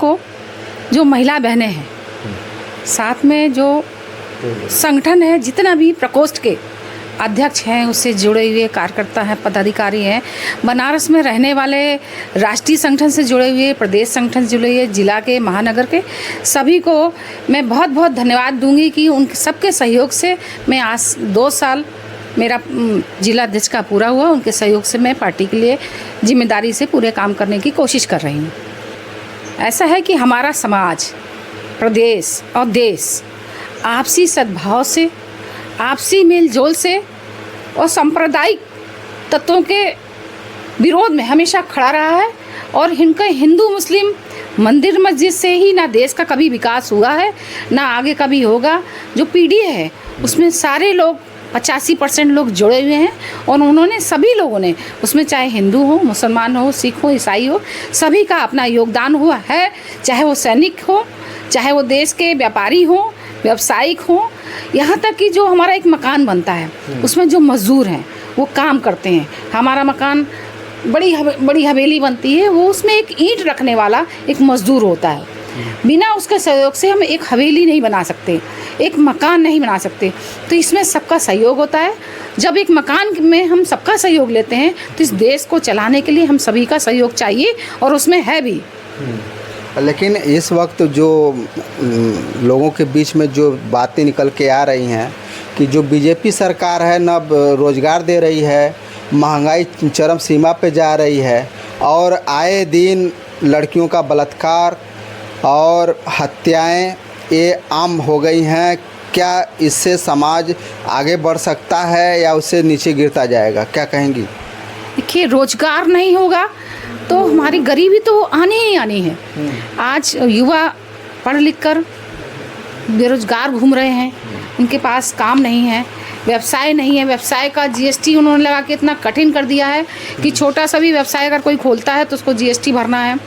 को जो महिला बहनें हैं, साथ में जो संगठन है, जितना भी प्रकोष्ठ के अध्यक्ष हैं, उससे जुड़े हुए कार्यकर्ता हैं, पदाधिकारी हैं, बनारस में रहने वाले राष्ट्रीय संगठन से जुड़े हुए, प्रदेश संगठन से जुड़े हुए, जिला के, महानगर के सभी को मैं बहुत बहुत धन्यवाद दूंगी कि उन सबके सहयोग से मैं आज 2 साल मेरा जिला अध्यक्ष का पूरा हुआ। उनके सहयोग से मैं पार्टी के लिए जिम्मेदारी से पूरे काम करने की कोशिश कर रही हूँ। ऐसा है कि हमारा समाज, प्रदेश और देश आपसी सद्भाव से, आपसी मेलजोल से और सांप्रदायिक तत्वों के विरोध में हमेशा खड़ा रहा है। और इनका हिंदू मुस्लिम मंदिर मस्जिद से ही ना देश का कभी विकास हुआ है, ना आगे कभी होगा। जो पीढ़ी है उसमें सारे लोग 85% लोग जुड़े हुए हैं और उन्होंने सभी लोगों ने उसमें, चाहे हिंदू हो, मुसलमान हो, सिख हो, ईसाई हो, सभी का अपना योगदान हुआ है। चाहे वो सैनिक हो, चाहे वो देश के व्यापारी हो, व्यावसायिक हो, यहाँ तक कि जो हमारा एक मकान बनता है उसमें जो मजदूर हैं वो काम करते हैं। हमारा मकान बड़ी हवेली बनती है, वो उसमें एक ईंट रखने वाला एक मजदूर होता है। बिना उसके सहयोग से हम एक हवेली नहीं बना सकते, एक मकान नहीं बना सकते। तो इसमें सबका सहयोग होता है। जब एक मकान में हम सबका सहयोग लेते हैं तो इस देश को चलाने के लिए हम सभी का सहयोग चाहिए और उसमें है भी। लेकिन इस वक्त जो लोगों के बीच में जो बातें निकल के आ रही हैं कि जो बीजेपी सरकार है न रोज़गार दे रही है, महंगाई चरम सीमा पे जा रही है और आए दिन लड़कियों का बलात्कार और हत्याएं ये आम हो गई हैं। क्या इससे समाज आगे बढ़ सकता है या उससे नीचे गिरता जाएगा? क्या कहेंगी? देखिए, रोजगार नहीं होगा तो हमारी गरीबी तो आनी ही आनी है। आज युवा पढ़ लिख कर बेरोजगार घूम रहे हैं, उनके पास काम नहीं है, व्यवसाय नहीं है। व्यवसाय का जीएसटी उन्होंने लगा के इतना कठिन कर दिया है कि छोटा सा भी व्यवसाय अगर कोई खोलता है तो उसको जीएसटी भरना है।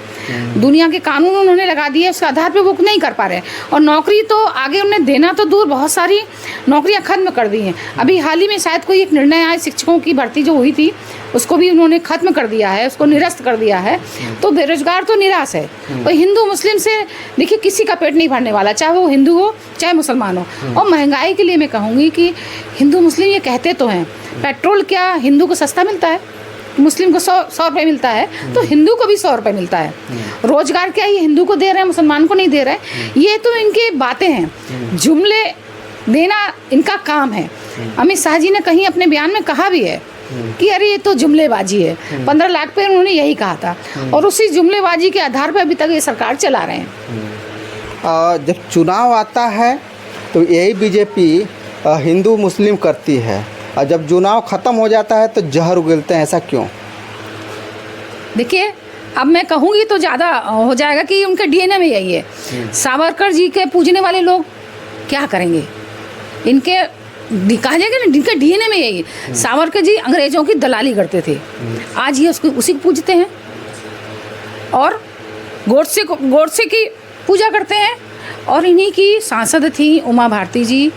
दुनिया के कानून उन्होंने लगा दिए, उसके आधार पे वो नहीं कर पा रहे हैं। और नौकरी तो आगे उन्हें देना तो दूर, बहुत सारी नौकरियां खत्म कर दी हैं। अभी हाल ही में शायद कोई एक निर्णय आया, शिक्षकों की भर्ती जो हुई थी उसको भी उन्होंने खत्म कर दिया है, उसको निरस्त कर दिया है। तो बेरोजगार तो निराश है। और हिंदू मुस्लिम से देखिए किसी का पेट नहीं भरने वाला, चाहे वो हिंदू हो चाहे मुसलमान हो। और महंगाई के लिए मैं कहूँगी कि हिंदू मुस्लिम ये कहते तो हैं, पेट्रोल क्या हिंदू को सस्ता मिलता है? मुस्लिम को 100 रुपये मिलता है तो हिंदू को भी 100 रुपये मिलता है। रोजगार क्या ये हिंदू को दे रहे हैं, मुसलमान को नहीं दे रहे हैं? ये तो इनकी बातें हैं, जुमले देना इनका काम है। अमित शाह जी ने कहीं अपने बयान में कहा भी है कि अरे ये तो जुमलेबाजी है। 15 लाख पे उन्होंने यही कहा था और उसी जुमलेबाजी के आधार पर अभी तक ये सरकार चला रहे हैं। जब चुनाव आता है तो यही बीजेपी हिंदू मुस्लिम करती है और जब चुनाव ख़त्म हो जाता है तो जहर उगलते हैं। ऐसा क्यों? देखिए, अब मैं कहूँगी तो ज़्यादा हो जाएगा कि उनके डीएनए में यही है। सावरकर जी के पूजने वाले लोग क्या करेंगे? इनके कहा जाएगा ना, इनके डीएनए में यही है। सावरकर जी अंग्रेज़ों की दलाली करते थे, आज ये उसी को पूजते हैं। और गोडसे की पूजा करते हैं। और इन्हीं की सांसद थी उमा भारती जी,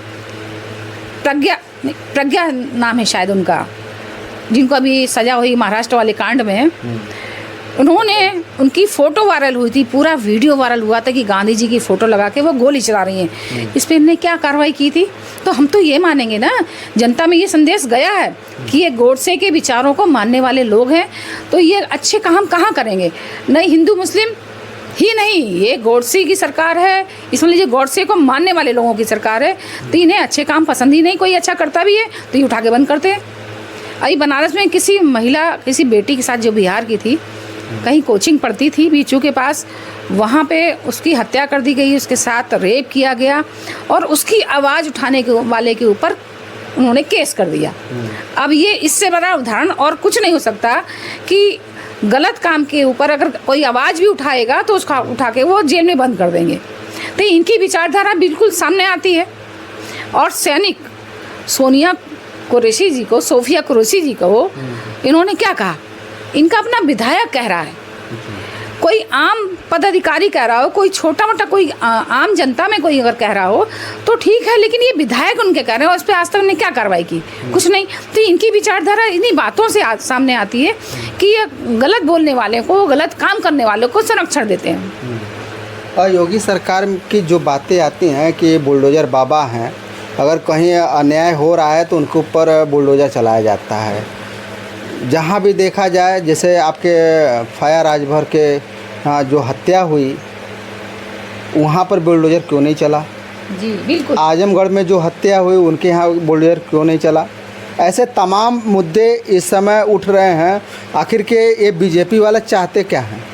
प्रज्ञा नाम है शायद उनका, जिनको अभी सजा हुई महाराष्ट्र वाले कांड में। उनकी फ़ोटो वायरल हुई थी, पूरा वीडियो वायरल हुआ था कि गांधी जी की फ़ोटो लगा के वो गोली चला रही हैं। इस पर इनने क्या कार्रवाई की थी? तो हम तो ये मानेंगे ना, जनता में ये संदेश गया है कि ये गोडसे के विचारों को मानने वाले लोग हैं, तो ये अच्छे काम कहाँ करेंगे? नहीं हिंदू मुस्लिम ही नहीं, ये गोडसे की सरकार है, इसमें लीजिए गोडसे को मानने वाले लोगों की सरकार है। तो इन्हें अच्छे काम पसंद ही नहीं। कोई अच्छा करता भी है तो ये उठा के बंद करते हैं। अभी बनारस में किसी महिला, किसी बेटी के साथ जो बिहार की थी, कहीं कोचिंग पढ़ती थी बीचू के पास, वहाँ पे उसकी हत्या कर दी गई, उसके साथ रेप किया गया और उसकी आवाज़ उठाने के वाले के ऊपर उन्होंने केस कर दिया। अब ये इससे बड़ा उदाहरण और कुछ नहीं हो सकता कि गलत काम के ऊपर अगर कोई आवाज़ भी उठाएगा तो उसका उठा के वो जेल में बंद कर देंगे। तो इनकी विचारधारा बिल्कुल सामने आती है। और सैनिक सोफिया कुरैशी जी को इन्होंने क्या कहा? इनका अपना विधायक कह रहा है, कोई आम पदाधिकारी कह रहा हो, कोई छोटा मोटा कोई आम जनता में कोई अगर कह रहा हो तो ठीक है, लेकिन ये विधायक उनके कह रहे हैं और इस पर आज तक उन्होंने क्या कार्रवाई की? कुछ नहीं। तो इनकी विचारधारा इन्हीं बातों से सामने आती है कि ये गलत बोलने वाले को, गलत काम करने वालों को संरक्षण देते हैं। और योगी सरकार की जो बातें आती हैं कि ये बुलडोज़र बाबा हैं, अगर कहीं अन्याय हो रहा है तो उनके ऊपर बुलडोज़र चलाया जाता है। जहाँ भी देखा जाए, जैसे आपके फाया राजभर के यहाँ जो हत्या हुई, वहाँ पर बुलडोज़र क्यों नहीं चला? जी बिल्कुल। आजमगढ़ में जो हत्या हुई, उनके यहाँ बुलडोज़र क्यों नहीं चला? ऐसे तमाम मुद्दे इस समय उठ रहे हैं। आखिर के ये बीजेपी वाले चाहते क्या हैं?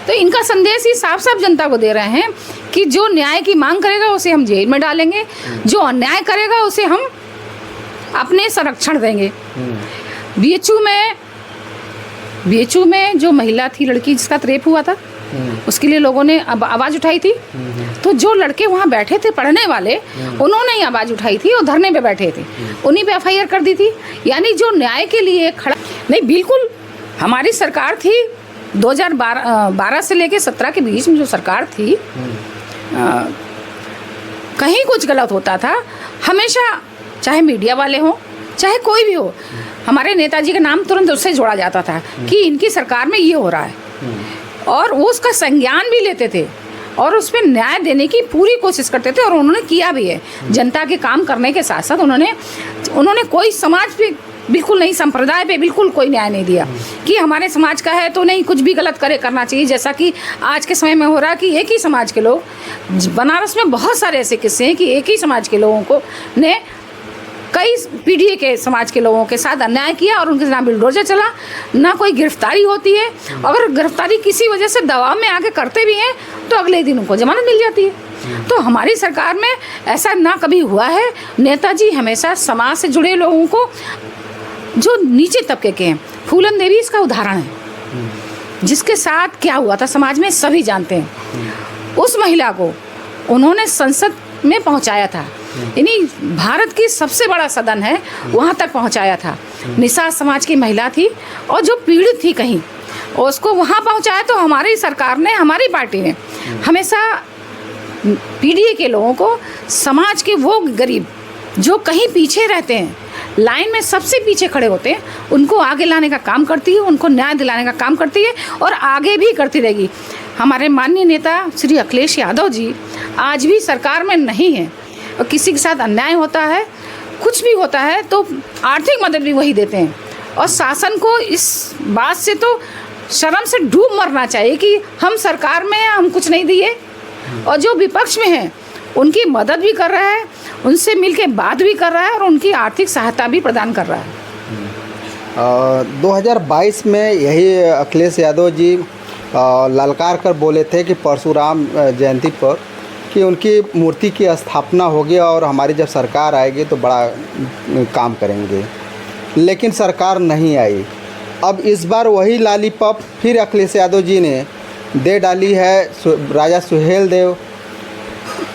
तो इनका संदेश ही साफ साफ जनता को दे रहे हैं कि जो न्याय की मांग करेगा उसे हम जेल में डालेंगे, जो अन्याय करेगा उसे हम अपने संरक्षण देंगे। बीएचयू में जो महिला थी, लड़की जिसका रेप हुआ था, उसके लिए लोगों ने आवाज़ उठाई थी। तो जो लड़के वहाँ बैठे थे पढ़ने वाले, उन्होंने ही आवाज़ उठाई थी और धरने पे बैठे थे, उन्हीं पे एफआईआर कर दी थी। यानी जो न्याय के लिए खड़ा नहीं, बिल्कुल हमारी सरकार थी 2012 से लेके 17 के बीच में जो सरकार थी, कहीं कुछ गलत होता था, हमेशा चाहे मीडिया वाले हों चाहे कोई भी हो, हमारे नेताजी का नाम तुरंत उससे जोड़ा जाता था कि इनकी सरकार में ये हो रहा है, और वो उसका संज्ञान भी लेते थे और उस पर न्याय देने की पूरी कोशिश करते थे, और उन्होंने किया भी है। जनता के काम करने के साथ साथ उन्होंने कोई समाज पे बिल्कुल नहीं, संप्रदाय पे बिल्कुल कोई न्याय नहीं दिया कि हमारे समाज का है तो नहीं कुछ भी गलत करना चाहिए, जैसा कि आज के समय में हो रहा है कि एक ही समाज के लोग, बनारस में बहुत सारे ऐसे किस्से हैं कि एक ही समाज के लोगों को ने कई पीढ़ी के समाज के लोगों के साथ अन्याय किया और उनके ना बुलडोजर चला, ना कोई गिरफ्तारी होती है। अगर गिरफ्तारी किसी वजह से दबाव में आके करते भी हैं तो अगले दिन उनको जमानत मिल जाती है। तो हमारी सरकार में ऐसा ना कभी हुआ है। नेताजी हमेशा समाज से जुड़े लोगों को, जो नीचे तबके के हैं, फूलन देवी इसका उदाहरण है, जिसके साथ क्या हुआ था समाज में सभी जानते हैं। उस महिला को उन्होंने संसद में पहुंचाया था, यानी भारत की सबसे बड़ा सदन है वहाँ तक पहुँचाया था। निषाद समाज की महिला थी और जो पीड़ित थी कहीं, और उसको वहाँ पहुँचाया। तो हमारी सरकार ने, हमारी पार्टी ने हमेशा पीढ़ी के लोगों को, समाज के वो गरीब जो कहीं पीछे रहते हैं, लाइन में सबसे पीछे खड़े होते हैं, उनको आगे लाने का काम करती है, उनको न्याय दिलाने का काम करती है और आगे भी करती रहेगी। हमारे माननीय नेता श्री अखिलेश यादव जी आज भी सरकार में नहीं हैं, और किसी के साथ अन्याय होता है, कुछ भी होता है तो आर्थिक मदद भी वही देते हैं। और शासन को इस बात से तो शर्म से डूब मरना चाहिए कि हम सरकार में हैं, हम कुछ नहीं दिए, और जो विपक्ष में हैं उनकी मदद भी कर रहा है, उनसे मिलके बात भी कर रहा है और उनकी आर्थिक सहायता भी प्रदान कर रहा है। 2022 में यही अखिलेश यादव जी ललकार कर बोले थे कि परशुराम जयंती पर कि उनकी मूर्ति की स्थापना होगी और हमारी जब सरकार आएगी तो बड़ा काम करेंगे, लेकिन सरकार नहीं आई। अब इस बार वही लॉलीपॉप फिर अखिलेश यादव जी ने दे डाली है राजा सुहेल देव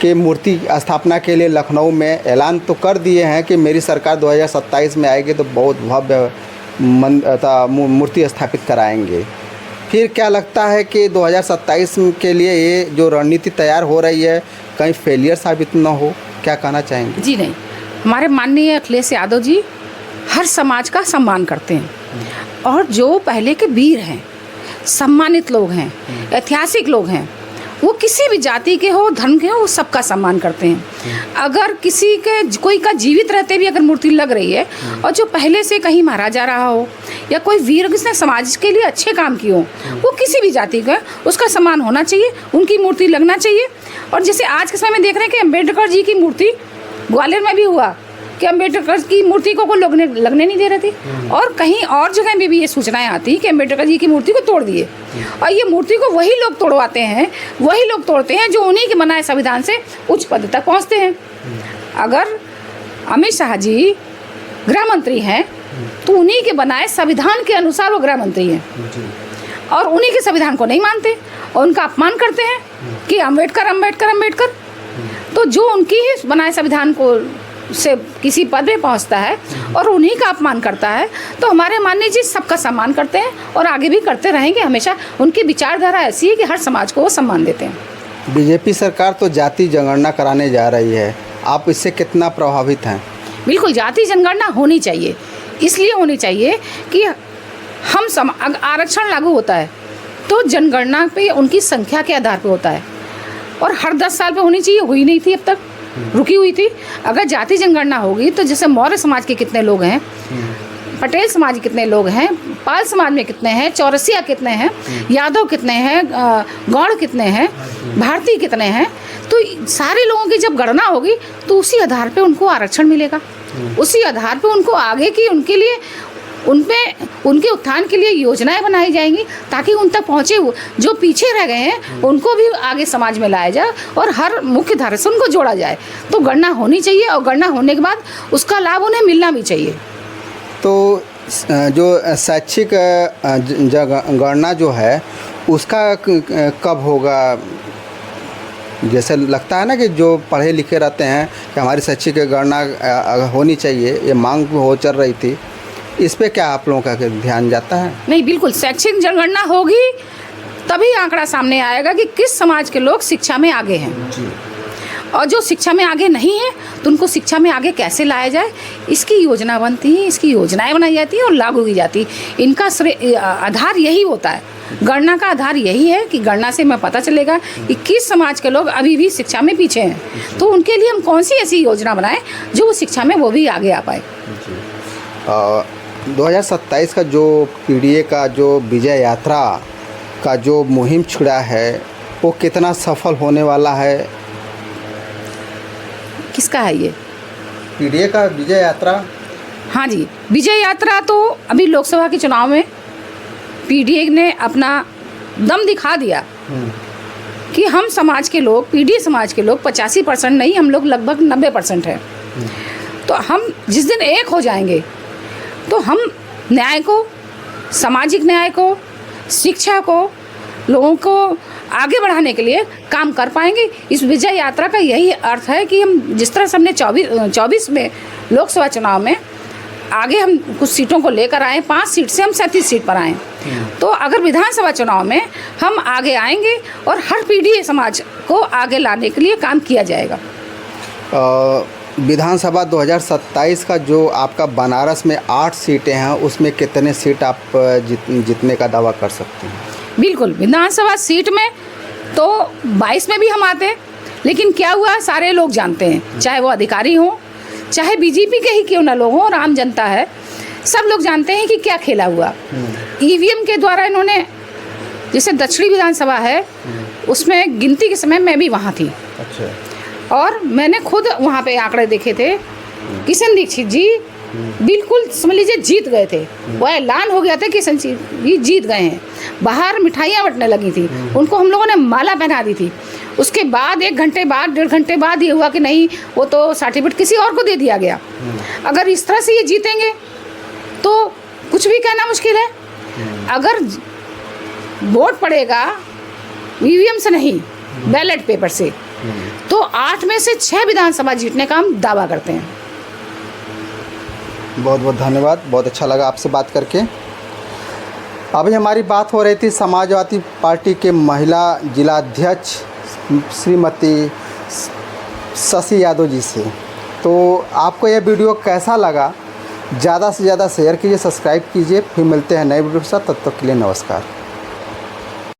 के मूर्ति स्थापना के लिए। लखनऊ में ऐलान तो कर दिए हैं कि मेरी सरकार 2027 में आएगी तो बहुत भव्य मूर्ति स्थापित कराएंगे। फिर क्या लगता है कि 2027 के लिए ये जो रणनीति तैयार हो रही है कहीं फेलियर साबित न हो? क्या कहना चाहेंगे? जी नहीं, हमारे माननीय अखिलेश यादव जी हर समाज का सम्मान करते हैं, और जो पहले के वीर हैं, सम्मानित लोग हैं, ऐतिहासिक लोग हैं, वो किसी भी जाति के हो, धर्म के हो, वो सबका सम्मान करते हैं। अगर किसी के कोई का जीवित रहते भी अगर मूर्ति लग रही है, और जो पहले से कहीं मारा जा रहा हो या कोई वीर जिसने समाज के लिए अच्छे काम किए हो, वो किसी भी जाति का, उसका सम्मान होना चाहिए, उनकी मूर्ति लगना चाहिए। और जैसे आज के समय में देख रहे हैं कि अम्बेडकर जी की मूर्ति ग्वालियर में भी हुआ कि अम्बेडकर की मूर्ति को लगने नहीं दे रहे थे, और कहीं और जगह में भी ये सूचनाएं आती कि अम्बेडकर जी की मूर्ति को तोड़ दिए, और ये मूर्ति को वही लोग तोड़वाते हैं, वही लोग तोड़ते हैं जो उन्हीं के बनाए संविधान से उच्च पद तक पहुंचते हैं। अगर अमित शाह जी गृह मंत्री हैं तो उन्हीं के बनाए संविधान के अनुसार वो गृह मंत्री हैं, और उन्हीं के संविधान को नहीं मानते और उनका अपमान करते हैं कि अम्बेडकर अम्बेडकर अम्बेडकर। तो जो उनकी ही बनाए संविधान को से किसी पद में पहुंचता है और उन्हीं का अपमान करता है, तो हमारे माननीय जी सबका सम्मान करते हैं और आगे भी करते रहेंगे। हमेशा उनकी विचारधारा ऐसी है कि हर समाज को वो सम्मान देते हैं। बीजेपी सरकार तो जाति जनगणना कराने जा रही है, आप इससे कितना प्रभावित हैं? बिल्कुल, जाति जनगणना होनी चाहिए। इसलिए होनी चाहिए कि आरक्षण लागू होता है तो जनगणना पे उनकी संख्या के आधार पर होता है। और हर 10 साल पे होनी चाहिए, हुई नहीं थी अब तक, रुकी हुई थी। अगर जाति जनगणना होगी तो जैसे मौर्य समाज के कितने लोग हैं, पटेल समाज के कितने लोग हैं, पाल समाज में कितने हैं, चौरसिया कितने हैं, यादव कितने हैं, गौड़ कितने हैं, भारतीय कितने हैं, तो सारे लोगों की जब गणना होगी तो उसी आधार पे उनको आरक्षण मिलेगा, उसी आधार पे उनको आगे की उनके लिए उनके उत्थान के लिए योजनाएं बनाई जाएंगी ताकि उन तक पहुँचे, जो पीछे रह गए हैं उनको भी आगे समाज में लाया जाए और हर मुख्य धारा से उनको जोड़ा जाए। तो गणना होनी चाहिए और गणना होने के बाद उसका लाभ उन्हें मिलना भी चाहिए। तो जो शैक्षिक गणना जो है उसका कब होगा? जैसे लगता है ना कि जो पढ़े लिखे रहते हैं कि हमारी शैक्षिक गणना होनी चाहिए, ये मांग हो चल रही थी, इस पे क्या आप लोगों का ध्यान जाता है? नहीं, बिल्कुल शैक्षिक जनगणना होगी तभी आंकड़ा सामने आएगा कि किस समाज के लोग शिक्षा में आगे हैं जी। और जो शिक्षा में आगे नहीं है तो उनको शिक्षा में आगे कैसे लाया जाए, इसकी योजना बनती है, इसकी योजनाएं बनाई जाती हैं और लागू की जाती है। इनका आधार यही होता है, गणना का आधार यही है कि गणना से हमें पता चलेगा कि किस समाज के लोग अभी भी शिक्षा में पीछे हैं, तो उनके लिए हम कौन सी ऐसी योजना बनाएं जो वो शिक्षा में वो भी आगे आ पाए। 2027 का जो पीडीए का जो विजय यात्रा का जो मुहिम छिड़ा है वो कितना सफल होने वाला है? किसका है ये पीडीए का विजय यात्रा? हाँ जी, विजय यात्रा तो अभी लोकसभा के चुनाव में पीडीए ने अपना दम दिखा दिया कि हम समाज के लोग, पीडीए समाज के लोग 85% नहीं, हम लोग लगभग 90% हैं। तो हम जिस दिन एक हो जाएंगे तो हम न्याय को, सामाजिक न्याय को, शिक्षा को, लोगों को आगे बढ़ाने के लिए काम कर पाएंगे। इस विजय यात्रा का यही अर्थ है कि हम जिस तरह से हमने 24 में लोकसभा चुनाव में आगे हम कुछ सीटों को लेकर आए, 5 सीट से हम 37 सीट पर आए, तो अगर विधानसभा चुनाव में हम आगे आएंगे और हर पीडीए समाज को आगे लाने के लिए काम किया जाएगा। विधानसभा 2027 का जो आपका बनारस में 8 सीटें हैं उसमें कितने सीट आप जीतने का दावा कर सकते हैं? बिल्कुल, विधानसभा सीट में तो 22 में भी हम आते, लेकिन क्या हुआ सारे लोग जानते हैं, चाहे वो अधिकारी हों, चाहे बीजेपी के ही क्यों ना लोग हों, और आम जनता है, सब लोग जानते हैं कि क्या खेला हुआ। ईवीएम के द्वारा इन्होंने, जैसे दक्षिणी विधानसभा है उसमें गिनती के समय मैं भी वहाँ थी। अच्छा। और मैंने खुद वहाँ पे आंकड़े देखे थे। किशन दीक्षित जी बिल्कुल समझ लीजिए जीत गए थे, वो ऐलान हो गया था कि किशन जी जीत गए हैं। बाहर मिठाइयाँ बंटने लगी थी, उनको हम लोगों ने माला पहना दी थी। उसके बाद 1 घंटे बाद, 1.5 घंटे बाद ये हुआ कि नहीं, वो तो सर्टिफिकेट किसी और को दे दिया गया। अगर इस तरह से ये जीतेंगे तो कुछ भी कहना मुश्किल है। अगर वोट पड़ेगा ईवीएम से नहीं, बैलेट पेपर से, तो 8 में से 6 विधानसभा जीतने का हम दावा करते हैं। बहुत बहुत धन्यवाद, बहुत अच्छा लगा आपसे बात करके। अभी हमारी बात हो रही थी समाजवादी पार्टी के महिला जिला अध्यक्ष श्रीमती शशि यादव जी से। तो आपको यह वीडियो कैसा लगा, ज़्यादा से ज़्यादा शेयर कीजिए, सब्सक्राइब कीजिए। फिर मिलते हैं नए वीडियो के साथ, तब तक के लिए नमस्कार।